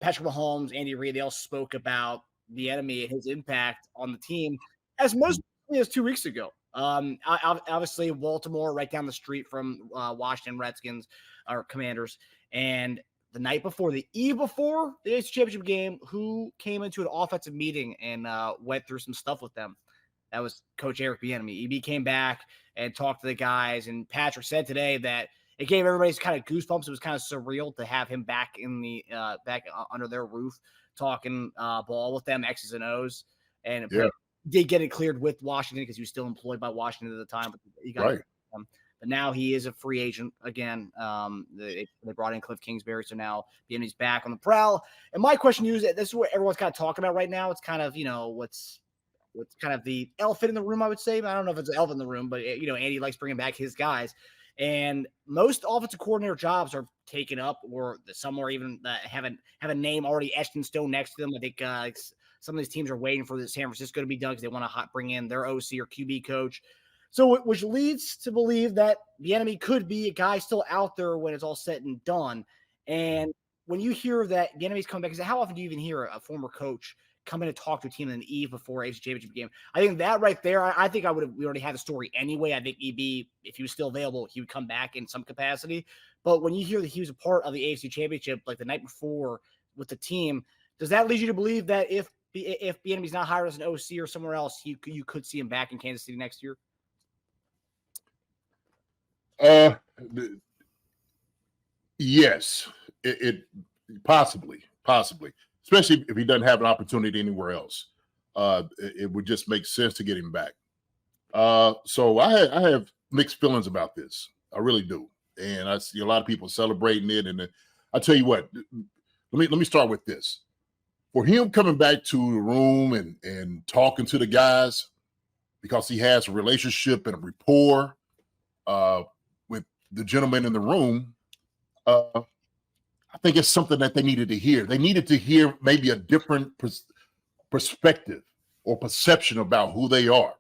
Patrick Mahomes, Andy Reid, they all spoke about Bieniemy and his impact on the team as most as 2 weeks ago. Obviously, Baltimore right down the street from Washington Redskins or Commanders. And the night before, the eve before the AFC Championship game, who came into an offensive meeting and went through some stuff with them? That was Coach Eric Bieniemy. EB came back and talked to the guys. And Patrick said today that it gave everybody kind of goosebumps. It was kind of surreal to have him back in the back under their roof talking ball with them, X's and O's. And did get it cleared with Washington because he was still employed by Washington at the time. But he got but now he is a free agent again. They brought in Cliff Kingsbury, so now Bieniemy's back on the prowl. And my question to you is that this is what everyone's kind of talking about right now. It's kind of, what's kind of the elephant in the room, I would say. I don't know if it's an elephant in the room, but, Andy likes bringing back his guys. And most offensive coordinator jobs are taken up, or some are even have a name already etched in stone next to them. I think some of these teams are waiting for the San Francisco to be done because they want to bring in their OC or QB coach. So, which leads to believe that Bieniemy could be a guy still out there when it's all said and done. And when you hear that Bieniemy's coming back, because how often do you even hear a former coach come in and talk to a team in the eve before AFC Championship game? I think that right there, I think we already had the story anyway. I think EB, if he was still available, he would come back in some capacity. But when you hear that he was a part of the AFC Championship like the night before with the team, does that lead you to believe that if Bieniemy's not hired as an OC or somewhere else, you could see him back in Kansas City next year? Yes, it possibly, especially if he doesn't have an opportunity anywhere else. It would just make sense to get him back. So I have mixed feelings about this. I really do, and I see a lot of people celebrating it. And I tell you what, let me start with this. For him coming back to the room and talking to the guys, because he has a relationship and a rapport with the gentleman in the room, I think it's something that they needed to hear. They needed to hear maybe a different perspective or perception about who they are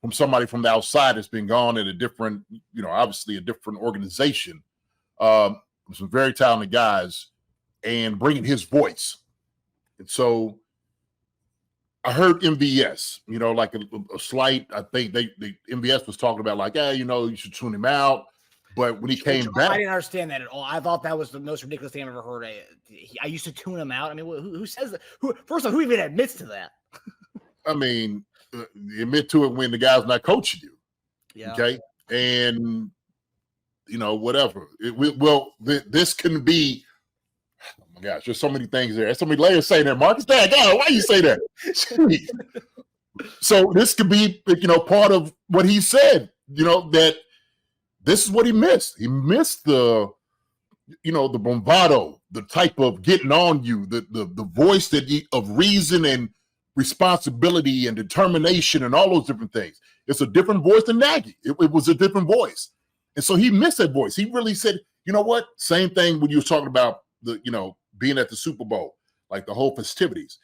from somebody from the outside that's been gone in a different, obviously a different organization, with some very talented guys, and bringing his voice. And so I heard MVS, like a slight, I think the MVS was talking about like, you should tune him out. But when he came back, I didn't understand that at all. I thought that was the most ridiculous thing I've ever heard. I used to tune him out. I mean, who says that? First of all, who even admits to that? I mean, admit to it when the guy's not coaching you. Yeah. Okay. And, whatever. This can be, oh my gosh, there's so many things there. There's so many layers saying there, Marcus. Dang, God, why you say that? So this could be, part of what he said, that this is what he missed. He missed the bravado, the type of getting on you, the voice of reason and responsibility and determination and all those different things. It's a different voice than Nagy. It was a different voice. And so he missed that voice. He really said, you know what? Same thing when you were talking about being at the Super Bowl, like the whole festivities.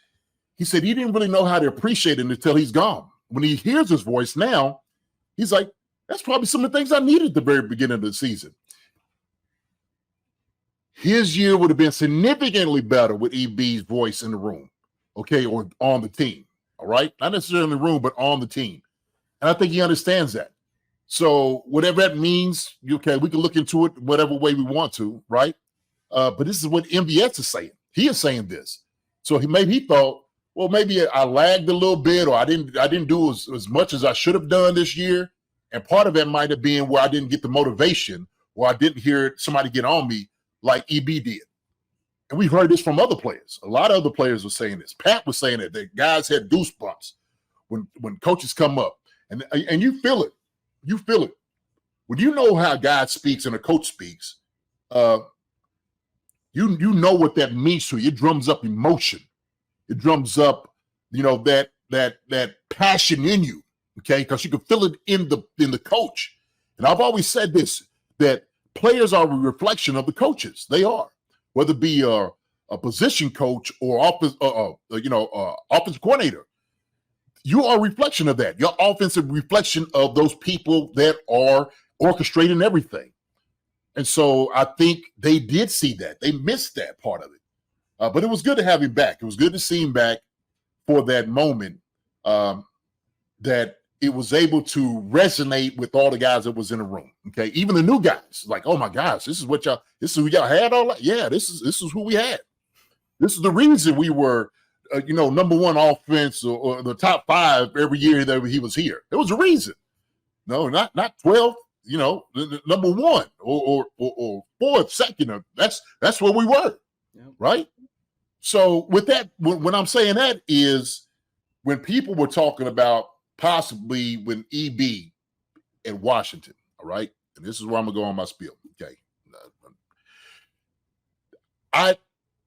He said he didn't really know how to appreciate it until he's gone. When he hears his voice now, he's like, that's probably some of the things I needed at the very beginning of the season. His year would have been significantly better with EB's voice in the room, okay, or on the team, all right? Not necessarily in the room, but on the team. And I think he understands that. So whatever that means, okay, we can look into it whatever way we want to, right? But this is what MVS is saying. He is saying this. So he thought, well, maybe I lagged a little bit, or I didn't do as much as I should have done this year. And part of that might have been where I didn't get the motivation, or I didn't hear somebody get on me like EB did. And we've heard this from other players. A lot of other players were saying this. Pat was saying that guys had goosebumps when coaches come up. And you feel it. You feel it. When you know how God speaks and a coach speaks, you know what that means to you. It drums up emotion. It drums up, that passion in you. Okay, because you can feel it in the coach. And I've always said this, that players are a reflection of the coaches. They are, whether it be a position coach or offensive coordinator. You are a reflection of that. Your offensive reflection of those people that are orchestrating everything. And so I think they did see that. They missed that part of it. But it was good to have him back. It was good to see him back for that moment, that it was able to resonate with all the guys that was in the room. Okay, even the new guys, like, oh my gosh, this is who y'all had all that. Yeah, this is who we had. This is the reason we were, number one offense or the top 5 every year that he was here. There was a reason. No, not 12. Number 1 or 4th, second. That's where we were, right? So with that, when I'm saying that is when people were talking about possibly when EB in Washington, all right? And this is where I'm going to go on my spiel, okay?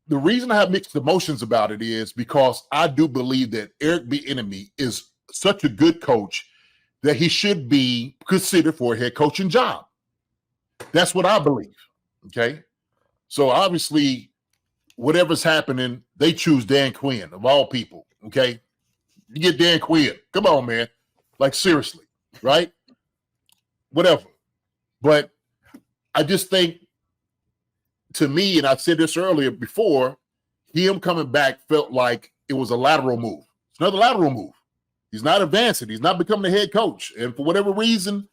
The reason I have mixed emotions about it is because I do believe that Eric Bieniemy is such a good coach that he should be considered for a head coaching job. That's what I believe, okay? So obviously, whatever's happening, they choose Dan Quinn, of all people, okay? You get Dan Quinn. Come on, man. Like, seriously, right? Whatever. But I just think, to me, and I said this earlier before, him coming back felt like it was a lateral move. It's another lateral move. He's not advancing. He's not becoming the head coach. And for whatever reason,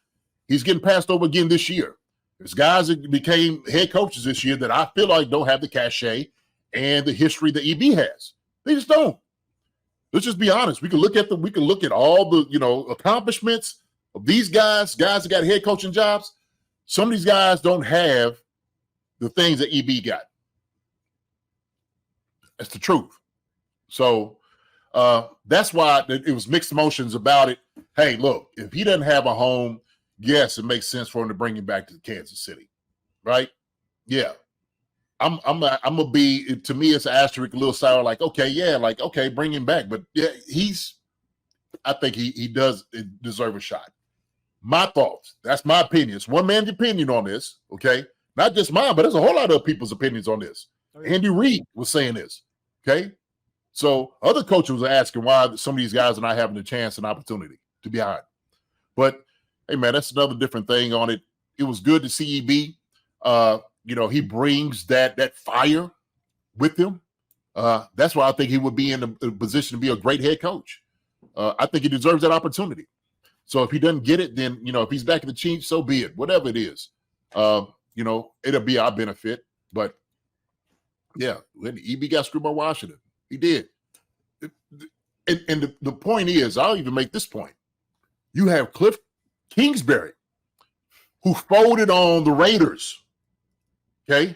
he's getting passed over again this year. There's guys that became head coaches this year that I feel like don't have the cachet and the history that EB has. They just don't. Let's just be honest. We can look at all the accomplishments of these guys that got head coaching jobs. Some of these guys don't have the things that EB got. That's the truth. So that's why it was mixed emotions about it. Hey, look, if he doesn't have a home, yes, it makes sense for him to bring him back to Kansas City, right? Yeah. I'm gonna be, to me, it's an asterisk, a little sour, like, okay, yeah, like, okay, bring him back. But yeah, I think he does deserve a shot. My thoughts, that's my opinion. It's one man's opinion on this, okay? Not just mine, but there's a whole lot of people's opinions on this. Okay. Andy Reid was saying this, okay? So other coaches were asking why some of these guys are not having a chance and opportunity to be hired. But, hey, man, that's another different thing on it. It was good to see EB. He brings that fire with him. That's why I think he would be in a position to be a great head coach. I think he deserves that opportunity. So if he doesn't get it, then, if he's back in the Chiefs, so be it. Whatever it is, it'll be our benefit. But, yeah, when EB got screwed by Washington, he did. And the point is, I'll even make this point. You have Cliff Kingsbury, who folded on the Raiders, okay,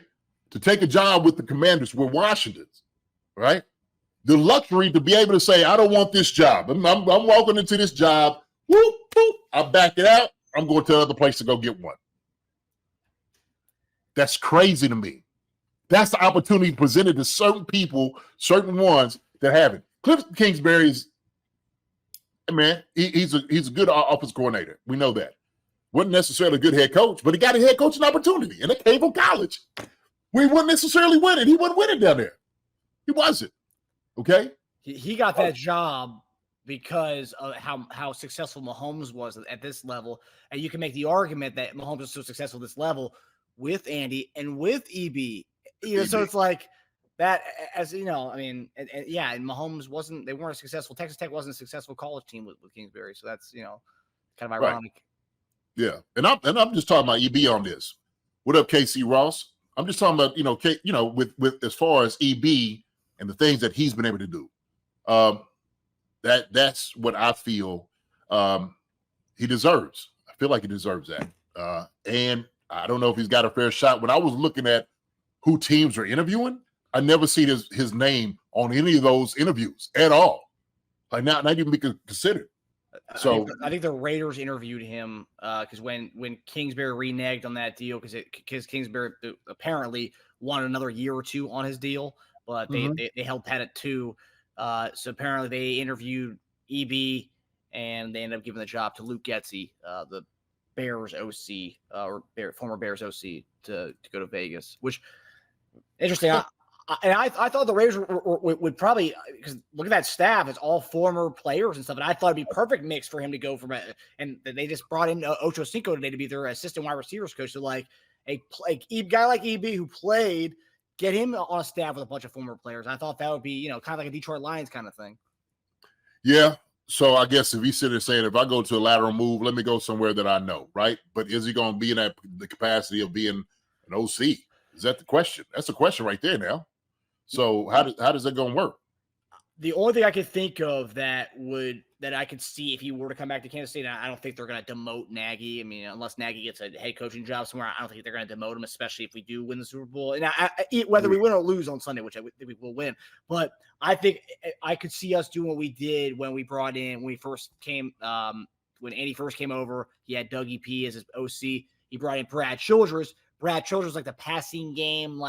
to take a job with the Commanders, with Washington's, right? The luxury to be able to say, I don't want this job. I'm walking into this job. Whoop, whoop, I back it out. I'm going to another place to go get one. That's crazy to me. That's the opportunity presented to certain people, certain ones that have it. Cliff Kingsbury's, man, he's a good offensive coordinator. We know that. Wasn't necessarily a good head coach, but he got a head coaching opportunity, and it came from college. We wouldn't necessarily win it. He wouldn't win it down there. He wasn't. Okay? He got that job because of how successful Mahomes was at this level. And you can make the argument that Mahomes was so successful at this level with Andy and with EB. So it's like that, as you know, I mean, and Mahomes they weren't successful. Texas Tech wasn't a successful college team with Kingsbury. So that's, kind of ironic. Right. Yeah. And I'm just talking about EB on this. What up, KC Ross? I'm just talking about, with as far as EB and the things that he's been able to do. That's what I feel he deserves. I feel like he deserves that. And I don't know if he's got a fair shot. When I was looking at who teams are interviewing, I never see his name on any of those interviews at all. Like not even be considered. So I think the Raiders interviewed him because when Kingsbury reneged on that deal, because Kingsbury apparently wanted another year or two on his deal, but they held pat at 2. So apparently they interviewed EB and they ended up giving the job to Luke Getsy, the Bears OC former Bears OC, to go to Vegas. Which interesting. I thought the Raiders would probably, because look at that staff, it's all former players and stuff. And I thought it'd be perfect mix for him to go from and they just brought in Ocho Cinco today to be their assistant wide receivers coach. So like a guy like EB who played get him on a staff with a bunch of former players. I thought that would be, kind of like a Detroit Lions kind of thing. Yeah. So I guess if he's sitting there saying, if I go to a lateral move, let me go somewhere that I know, right? But is he going to be in the capacity of being an OC? Is that the question? That's the question right there now. So how does that going to work? The only thing I could think of that I could see if he were to come back to Kansas State, I don't think they're going to demote Nagy. I mean, unless Nagy gets a head coaching job somewhere, I don't think they're going to demote him, especially if we do win the Super Bowl. And whether we win or lose on Sunday, which I think we will win, but I think I could see us doing what we did when we brought in when we first came when Andy first came over. He had Dougie P as his OC. He brought in Brad Childress. Brad Childress like the passing game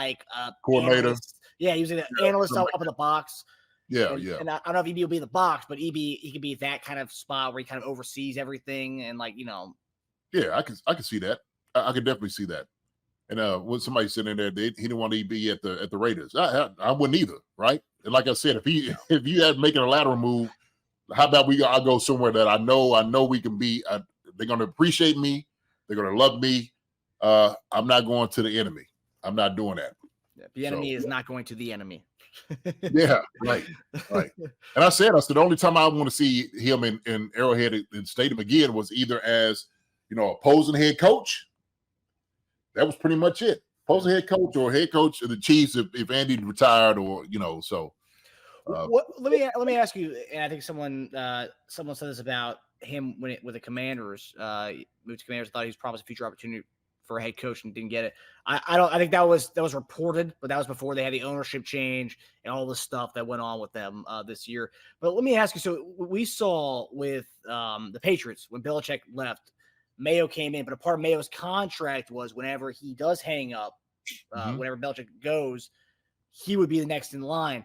coordinator. Analyst. Yeah, he was an analyst up in the box. Yeah, And I don't know if EB will be in the box, but EB he could be that kind of spot where he kind of oversees everything and Yeah, I can see that. I could definitely see that. And when somebody sitting there, he didn't want EB at the Raiders. I wouldn't either, right? And like I said, if you had making a lateral move, how about I'll go somewhere that I know we can be. They're going to appreciate me. They're going to love me. I'm not going to the enemy. I'm not doing that. Yeah, the enemy is not going to the enemy. Yeah, right. And I said, the only time I want to see him in Arrowhead and Stadium again was either as, opposing head coach. That was pretty much it. Opposing head coach or head coach of the Chiefs if Andy retired or, so. Let me ask you, and I think someone said this about him with the Commanders. Moved to Commanders, thought he was promised a future opportunity for a head coach and didn't get it. I think that was reported, but that was before they had the ownership change and all the stuff that went on with them this year. But let me ask you, so we saw with the Patriots when Belichick left, Mayo came in, but a part of Mayo's contract was whenever he does hang up, whenever Belichick goes, he would be the next in line.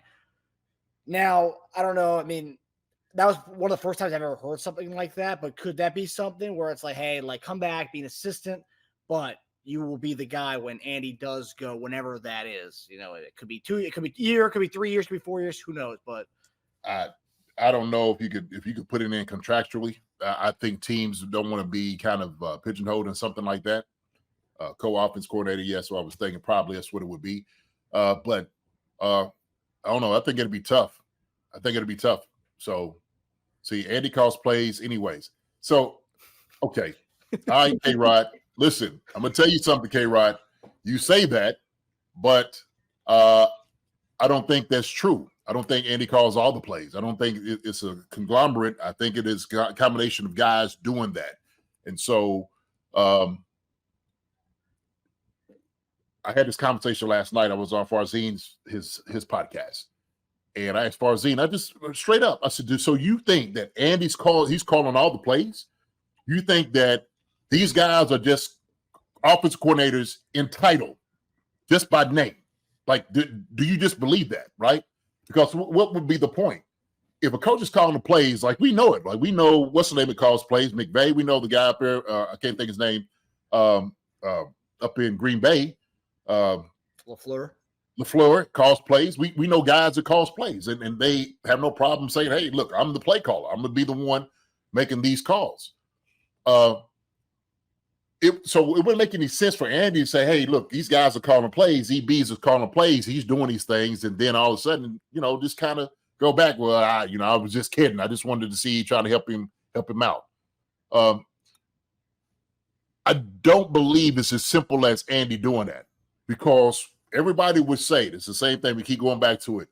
Now, I don't know. I mean, that was one of the first times I've ever heard something like that, but could that be something where it's like, hey, come back, be an assistant, but you will be the guy when Andy does go, whenever that is. It could be 2, it could be a year, it could be 3 years, it could be 4 years, who knows? But I don't know if you could put it in contractually. I think teams don't want to be kind of pigeonholed in something like that. Co-offense coordinator, yes. So I was thinking probably that's what it would be. But I don't know. I think it'd be tough. So, see, Andy calls plays anyways. So, okay. All right, K-Rod. Listen, I'm going to tell you something, K-Rod. You say that, but I don't think that's true. I don't think Andy calls all the plays. I don't think it's a conglomerate. I think it is a combination of guys doing that. And so I had this conversation last night. I was on Farzine's his podcast. And I asked Farzine, I just straight up, I said, so you think that he's calling all the plays? You think that these guys are just offensive coordinators entitled just by name? Like, do you just believe that, right? Because what would be the point? If a coach is calling the plays, like we know it, like we know what's the name that calls plays, McVay. We know the guy up there. I can't think his name. Up in Green Bay, LaFleur calls plays. We know guys that calls plays, and they have no problem saying, "Hey, look, I'm the play caller. I'm going to be the one making these calls." So it wouldn't make any sense for Andy to say, "Hey, look, these guys are calling plays. EBs are calling plays. He's doing these things," and then all of a sudden, just kind of go back. Well, I was just kidding. I just wanted to see trying to help him out. I don't believe it's as simple as Andy doing that, because everybody would say it's the same thing. We keep going back to it.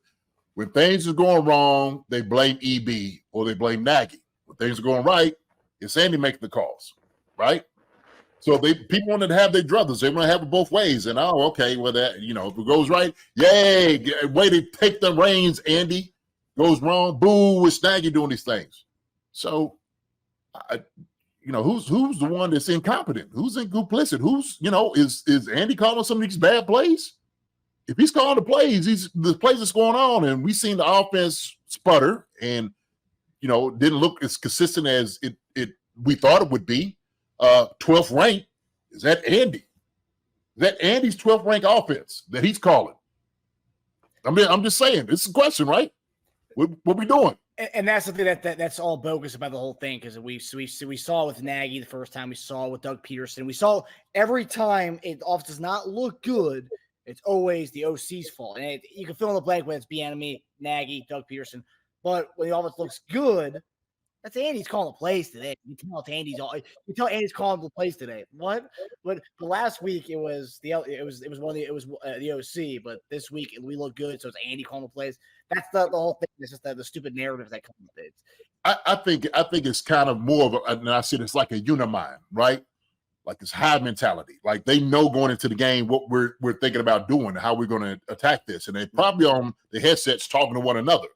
When things are going wrong, they blame EB or they blame Nagy. When things are going right, it's Andy making the calls, right? So people wanted to have their druthers. They want to have it both ways. And okay, well that if it goes right, yay, way to take the reins, Andy. Goes wrong, boo, it's Nagy doing these things. So, who's the one that's incompetent? Who's complicit? Who's is Andy calling some of these bad plays? If he's calling the plays, the plays that's going on, and we've seen the offense sputter and didn't look as consistent as it we thought it would be. 12th ranked, is that Andy? Is that Andy's 12th ranked offense that he's calling? I'm just saying, it's a question, right? What we doing? And that's the thing that's all bogus about the whole thing, because we saw with Nagy the first time, we saw with Doug Peterson, we saw every time the offense does not look good, it's always the OC's fault. And you can fill in the blank when it's Bieniemy, Nagy, Doug Peterson. But when the offense looks good, that's Andy's calling the plays today. You tell Andy's calling the plays today. What? But the last week it was the OC, but this week we look good, so it's Andy calling the plays. That's the whole thing. It's just the stupid narrative that comes with it. I think it's kind of more of a, and I said it's like a unimind, right? Like it's high mentality. Like they know going into the game what we're thinking about doing, how we're going to attack this, and they're probably on the headsets talking to one another,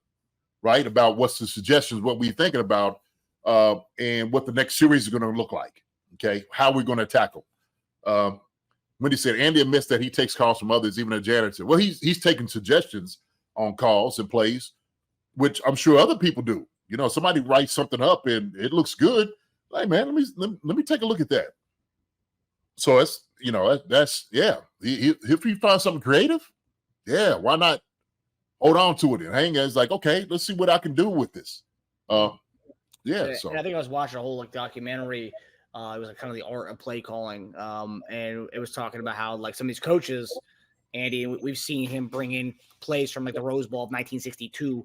right? About what's the suggestions, what we're thinking about, and what the next series is going to look like. Okay, how we're going to tackle. When he said Andy admits that he takes calls from others, even a janitor. Well, he's taking suggestions on calls and plays, which I'm sure other people do. You know, somebody writes something up and it looks good. Like, man, let me take a look at that. So it's, you know, that's yeah. If you find something creative, yeah, why not hold on to it and hang it? It's like, okay, let's see what I can do with this. Yeah. So and I think I was watching a whole documentary. It was kind of the art of play calling, and it was talking about how like some of these coaches, Andy, we've seen him bring in plays from like the Rose Bowl of 1962.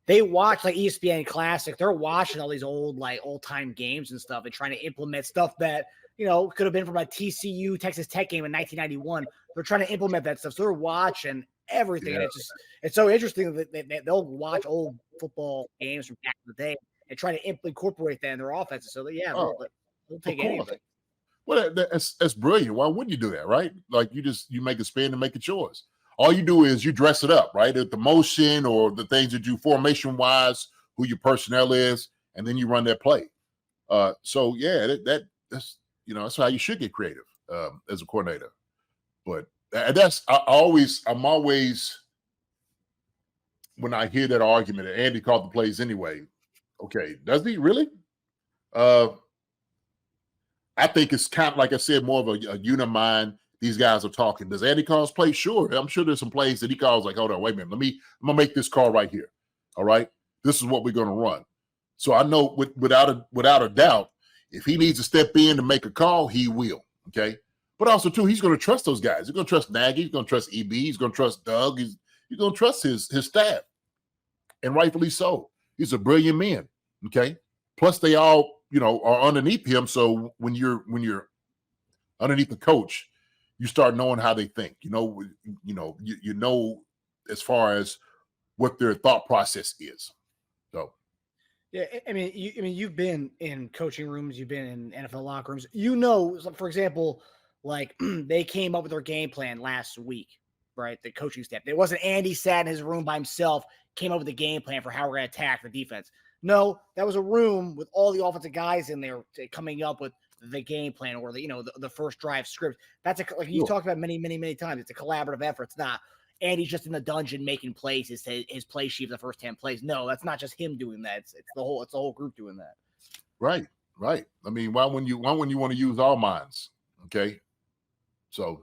They watch like ESPN Classic. They're watching all these old time games and stuff and trying to implement stuff that, you know, could have been from a TCU Texas Tech game in 1991. They're trying to implement that stuff. So they're watching everything. Yeah. And it's so interesting that they'll watch old football games from back in the day and try to incorporate that in their offenses. So they'll take anything. Well, that's brilliant. Why wouldn't you do that, right? Like you make a spin and make it yours. All you do is you dress it up, right? At the motion or the things that you formation-wise, who your personnel is, and then you run that play. So yeah, that's you know, that's how you should get creative as a coordinator. But I'm always when I hear that argument that Andy called the plays anyway. Okay, does he really? I think it's kind of like I said, more of a unimind. These guys are talking. Does Andy call plays? Sure. I'm sure there's some plays that he calls like, hold on, wait a minute. I'm gonna make this call right here. All right. This is what we're gonna run. So I know without a doubt, if he needs to step in to make a call, he will. Okay. But also too, he's gonna trust those guys. He's gonna trust Nagy, he's gonna trust EB, he's gonna trust Doug, he's gonna trust his staff. And rightfully so. These are brilliant men. Okay. Plus they all, you know, are underneath him. So when you're underneath the coach, you start knowing how they think. You know as far as what their thought process is. So, yeah, I mean, you've been in coaching rooms, you've been in NFL locker rooms. You know, for example, like they came up with their game plan last week, right? The coaching staff. It wasn't Andy sat in his room by himself, came up with a game plan for how we're going to attack the defense. No, that was a room with all the offensive guys in there coming up with the game plan or the first drive script. That's like you talked about many times. It's a collaborative effort. It's not Andy's just in the dungeon making plays. His play sheet of the first 10 plays. No, that's not just him doing that. It's the whole group doing that. Right. I mean, why wouldn't you want to use all minds? Okay. So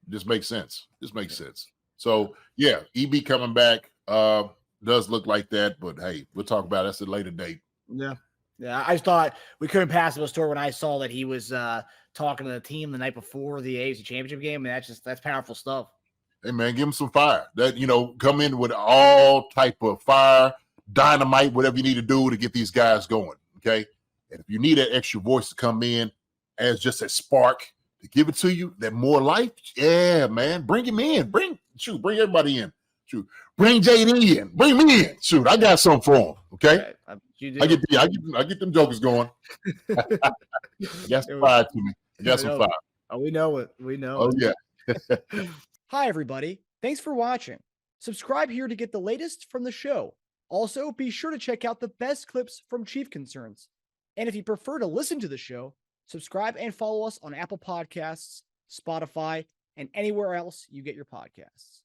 this makes sense. Sense. So yeah, EB coming back does look like that, but hey, we'll talk about it. That's a later date. Yeah. I just thought we couldn't pass the story when I saw that he was talking to the team the night before the AFC Championship game. And that's powerful stuff. Hey man, give him some fire. That come in with all type of fire, dynamite, whatever you need to do to get these guys going. Okay, and if you need that extra voice to come in as just a spark to give it to you, that more life, yeah, man, bring him in. Bring everybody in. Shoot, bring JD in. Bring me in. Shoot, I got something for him. Okay. I get them jokers going. Got some fire to me. Got some fire. Oh, we know it. Oh, yeah. Hi, everybody. Thanks for watching. Subscribe here to get the latest from the show. Also, be sure to check out the best clips from Chief Concerns. And if you prefer to listen to the show, subscribe and follow us on Apple Podcasts, Spotify, and anywhere else you get your podcasts.